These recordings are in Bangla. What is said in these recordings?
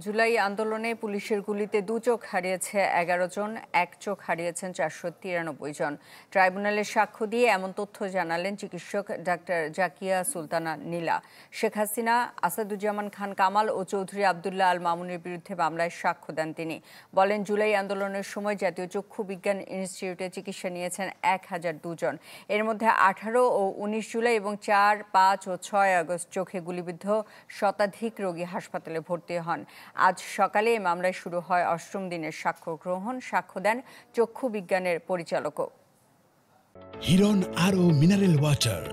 জুলাই আন্দোলনে পুলিশের গুলিতে 2 চোখ হারিয়েছে 11 জন, 1 চোখ হারিয়েছেন 493 জন। ট্রাইব্যুনালে সাক্ষ্য দিয়ে এমন তথ্য জানালেন চিকিৎসক ডাক্তার জাকিয়া সুলতানা নীলা। শেখ হাসিনা, আসাদুজ্জামান খান কামাল ও চৌধুরী আবদুল্লাহ আল মামুনের বিরুদ্ধে মামলায় সাক্ষ্য দেন তিনি। বলেন, জুলাই আন্দোলনের সময় জাতীয় চক্ষু বিজ্ঞান ইনস্টিটিউটে চিকিৎসা নিয়েছেন 1002 জন। এর মধ্যে 18 ও 19 জুলাই এবং 4, 5 ও 6 আগস্ট চোখে গুলিবিদ্ধ শতাধিক রোগী হাসপাতালে ভর্তি হন। আজ সকালে এই মামলায় শুরু হয় 8ম দিনের সাক্ষ্য গ্রহণ। সাক্ষ্য দেন চক্ষু বিজ্ঞানের পরিচালকও। হিরন আরও মিনারেল ওয়াটার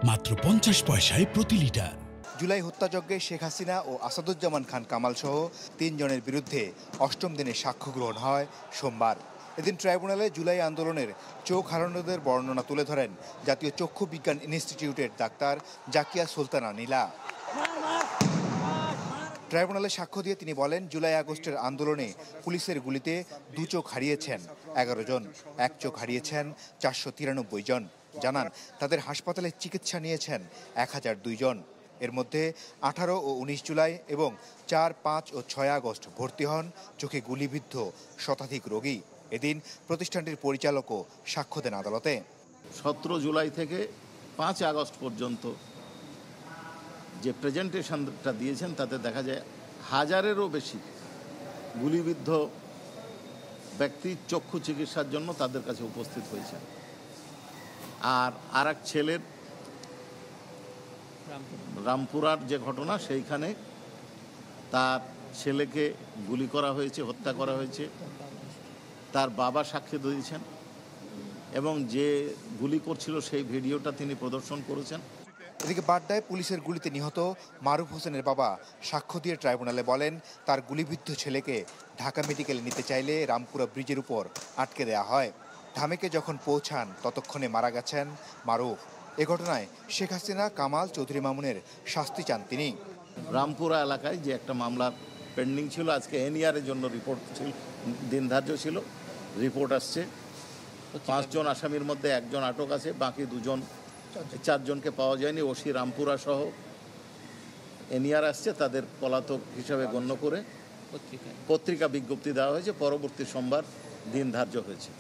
মাত্র 50 পয়সায় প্রতি লিটার। জুলাই হত্যাযজ্ঞে শেখ হাসিনা ও আসাদুজ্জামান খান কামাল সহ 3 জনের বিরুদ্ধে 8ম দিনের সাক্ষ্য গ্রহণ হয় সোমবার। এদিন ট্রাইব্যুনালে জুলাই আন্দোলনের চোখ হারানোদের বর্ণনা তুলে ধরেন জাতীয় চক্ষু বিজ্ঞান ইনস্টিটিউটের ডাক্তার জাকিয়া সুলতানা নীলা। ট্রাইব্যুনালে সাক্ষ্য দিয়ে তিনি বলেন, জুলাই আগস্টের আন্দোলনে পুলিশের গুলিতে 2 চোখ হারিয়েছেন 11 জন, 1 চোখ হারিয়েছেন 493 জন। জানান, তাদের হাসপাতালে চিকিৎসা নিয়েছেন 1002 জন। এর মধ্যে 18 ও 19 জুলাই এবং 4, 5 ও 6 আগস্ট ভর্তি হন চোখে গুলিবিদ্ধ শতাধিক রোগী। এদিন প্রতিষ্ঠানটির পরিচালকও সাক্ষ্য দেন আদালতে। 17 জুলাই থেকে 5 আগস্ট পর্যন্ত যে প্রেজেন্টেশনটা দিয়েছেন তাতে দেখা যায় 1000-এরও বেশি গুলিবিদ্ধ ব্যক্তি চক্ষু চিকিৎসার জন্য তাদের কাছে উপস্থিত হয়েছে। আর এক ছেলের রামপুরার যে ঘটনা, সেইখানে তার ছেলেকে গুলি করা হয়েছে, হত্যা করা হয়েছে। তার বাবা সাক্ষী দিয়েছেন এবং যে গুলি করছিল সেই ভিডিওটা তিনি প্রদর্শন করেছেন। এদিকে বাড্ডায় পুলিশের গুলিতে নিহত মারুফ হোসেনের বাবা সাক্ষ্য দিয়ে ট্রাইব্যুনালে বলেন, তার গুলিবিদ্ধ ছেলেকে ঢাকা মেডিকেলে নিতে চাইলে রামপুরা ব্রিজের উপর আটকে দেওয়া হয়। ঢামেকে যখন পৌঁছান ততক্ষণে মারা গেছেন মারুফ। এ ঘটনায় শেখ হাসিনা, কামাল, চৌধুরী মামুনের শাস্তি চান তিনি। রামপুরা এলাকায় যে একটা মামলা পেন্ডিং ছিল, আজকে এনইআরের জন্য রিপোর্ট ছিল, দিন ধার্য ছিল। রিপোর্ট আসছে, 5 জন আসামির মধ্যে 1 জন আটক আছে, বাকি 4 জনকে পাওয়া যায়নি। ওসি রামপুরা সহ এনইআর আসছে, তাদের পলাতক হিসাবে গণ্য করে পত্রিকা বিজ্ঞপ্তি দেওয়া হয়েছে। পরবর্তী সোমবার দিন ধার্য হয়েছে।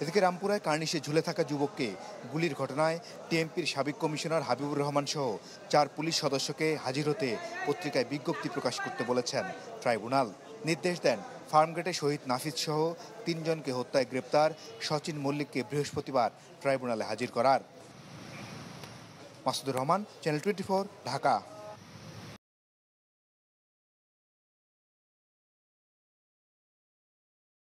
এদিকে রামপুরায় কার্নিশে ঝুলে থাকা যুবককে গুলির ঘটনায় টিএমপির সাবেক কমিশনার হাবিবুর রহমান সহ 4 পুলিশ সদস্যকে হাজির হতে পত্রিকায় বিজ্ঞপ্তি প্রকাশ করতে বলেছেন ট্রাইব্যুনাল। নির্দেশ দেন ফার্মগেটে শহীদ নাফিজ সহ 3 জনকে হত্যায় গ্রেপ্তার সচিন মল্লিককে বৃহস্পতিবার ট্রাইব্যুনালে হাজির করার। মাসুদুর রহমান, চ্যানেল 24, ঢাকা।